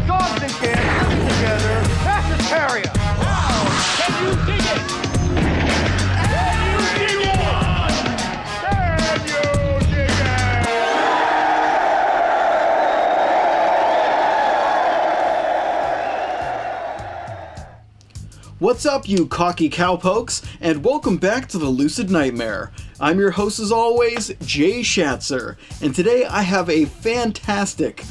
Dogs and cats living together. That's hysteria. Wow! Can you dig it? Can you dig it? Can you dig it? What's up, you cocky cowpokes, and welcome back to the Lucid Nightmare. I'm your host as always, Jay Schatzer, and today I have a fantastic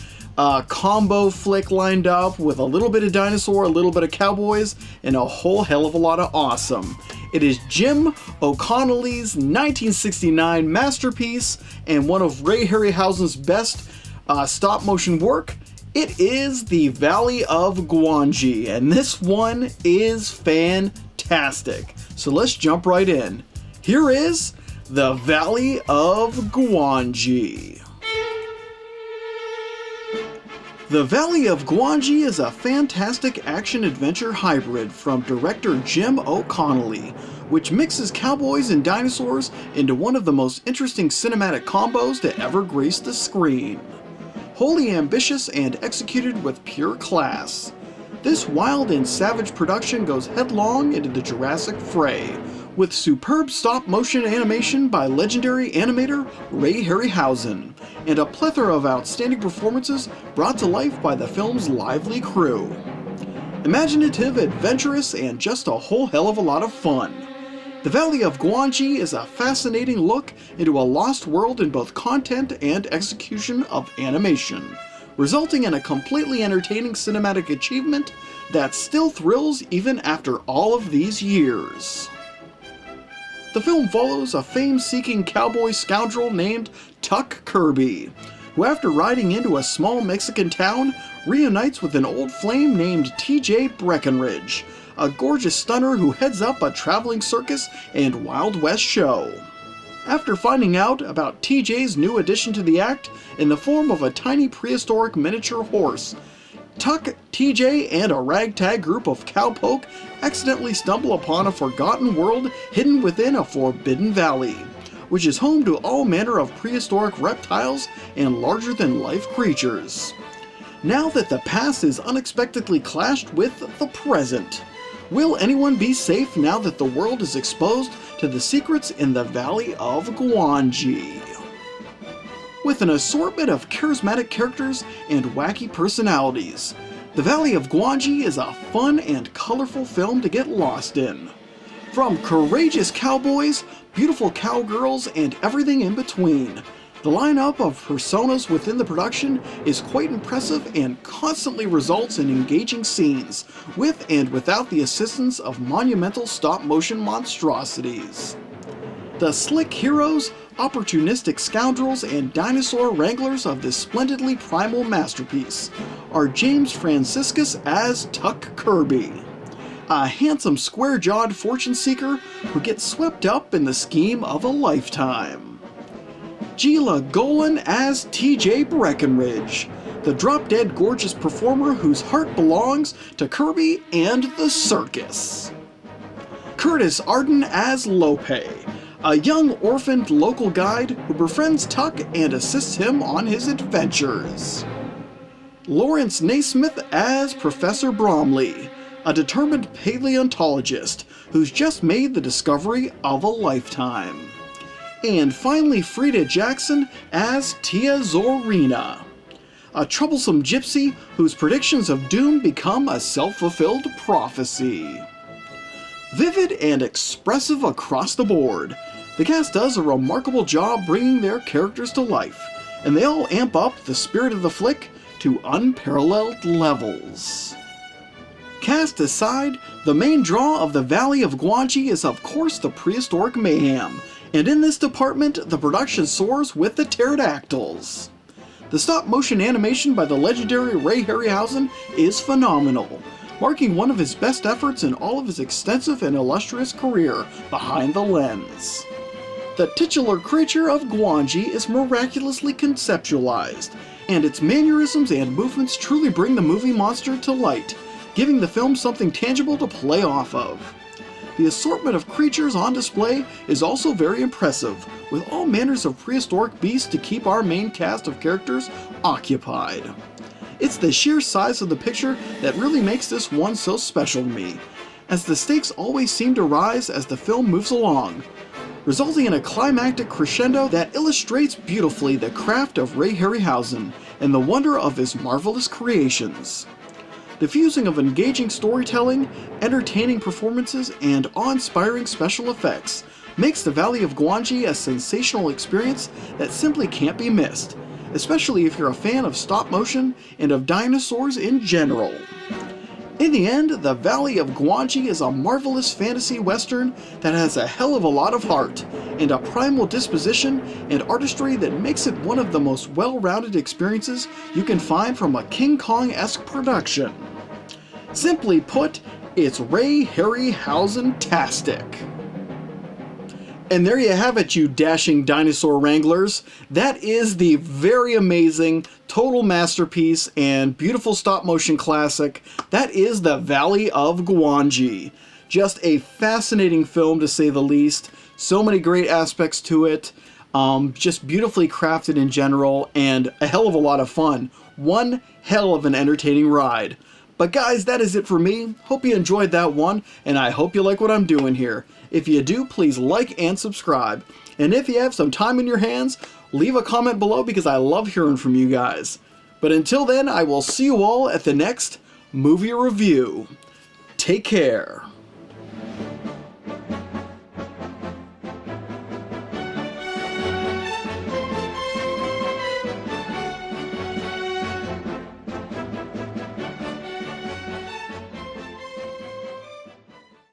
combo flick lined up with a little bit of dinosaur, a little bit of cowboys, and a whole hell of a lot of awesome. It is Jim O'Connelly's 1969 masterpiece and one of Ray Harryhausen's best stop motion work. It is the Valley of Gwangi, and this one is fantastic. So let's jump right in. Here is the Valley of Gwangi. The Valley of Gwangi is a fantastic action-adventure hybrid from director Jim O'Connelly, which mixes cowboys and dinosaurs into one of the most interesting cinematic combos to ever grace the screen. Wholly ambitious and executed with pure class, this wild and savage production goes headlong into the Jurassic fray, with superb stop-motion animation by legendary animator Ray Harryhausen, and a plethora of outstanding performances brought to life by the film's lively crew. Imaginative, adventurous, and just a whole hell of a lot of fun. The Valley of Gwangi is a fascinating look into a lost world in both content and execution of animation, resulting in a completely entertaining cinematic achievement that still thrills even after all of these years. The film follows a fame-seeking cowboy scoundrel named Tuck Kirby, who after riding into a small Mexican town, reunites with an old flame named TJ Breckenridge, a gorgeous stunner who heads up a traveling circus and Wild West show. After finding out about TJ's new addition to the act in the form of a tiny prehistoric miniature horse, Tuck, TJ, and a ragtag group of cowpoke accidentally stumble upon a forgotten world hidden within a forbidden valley, which is home to all manner of prehistoric reptiles and larger-than-life creatures. Now that the past is unexpectedly clashed with the present, will anyone be safe now that the world is exposed to the secrets in the Valley of Gwangi? With an assortment of charismatic characters and wacky personalities, The Valley of Gwangi is a fun and colorful film to get lost in. From courageous cowboys, beautiful cowgirls, and everything in between, the lineup of personas within the production is quite impressive and constantly results in engaging scenes, with and without the assistance of monumental stop-motion monstrosities. The slick heroes, opportunistic scoundrels, and dinosaur wranglers of this splendidly primal masterpiece are James Franciscus as Tuck Kirby, a handsome square-jawed fortune seeker who gets swept up in the scheme of a lifetime. Gila Golan as TJ Breckenridge, the drop-dead gorgeous performer whose heart belongs to Kirby and the circus. Curtis Arden as Lope, a young orphaned local guide who befriends Tuck and assists him on his adventures. Lawrence Naismith as Professor Bromley, a determined paleontologist who's just made the discovery of a lifetime. And finally Frida Jackson as Tia Zorina, a troublesome gypsy whose predictions of doom become a self-fulfilled prophecy. Vivid and expressive across the board, the cast does a remarkable job bringing their characters to life, and they all amp up the spirit of the flick to unparalleled levels. Cast aside, the main draw of the Valley of Gwangi is of course the prehistoric mayhem, and in this department the production soars with the pterodactyls. The stop-motion animation by the legendary Ray Harryhausen is phenomenal, marking one of his best efforts in all of his extensive and illustrious career behind the lens. The titular creature of Gwangi is miraculously conceptualized, and its mannerisms and movements truly bring the movie monster to light, giving the film something tangible to play off of. The assortment of creatures on display is also very impressive, with all manners of prehistoric beasts to keep our main cast of characters occupied. It's the sheer size of the picture that really makes this one so special to me, as the stakes always seem to rise as the film moves along, resulting in a climactic crescendo that illustrates beautifully the craft of Ray Harryhausen and the wonder of his marvelous creations. The fusing of engaging storytelling, entertaining performances, and awe-inspiring special effects makes the Valley of Gwangi a sensational experience that simply can't be missed, especially if you're a fan of stop motion and of dinosaurs in general. In the end, the Valley of Gwangi is a marvelous fantasy western that has a hell of a lot of heart, and a primal disposition and artistry that makes it one of the most well-rounded experiences you can find from a King Kong-esque production. Simply put, it's Ray Harryhausen-tastic. And there you have it, you dashing dinosaur wranglers. That is the very amazing, total masterpiece and beautiful stop-motion classic. That is the Valley of Gwangi. Just a fascinating film, to say the least. So many great aspects to it. Just beautifully crafted in general, and a hell of a lot of fun. One hell of an entertaining ride. But guys, that is it for me. Hope you enjoyed that one, and I hope you like what I'm doing here. If you do, please like and subscribe. And if you have some time in your hands, leave a comment below because I love hearing from you guys. But until then, I will see you all at the next movie review. Take care.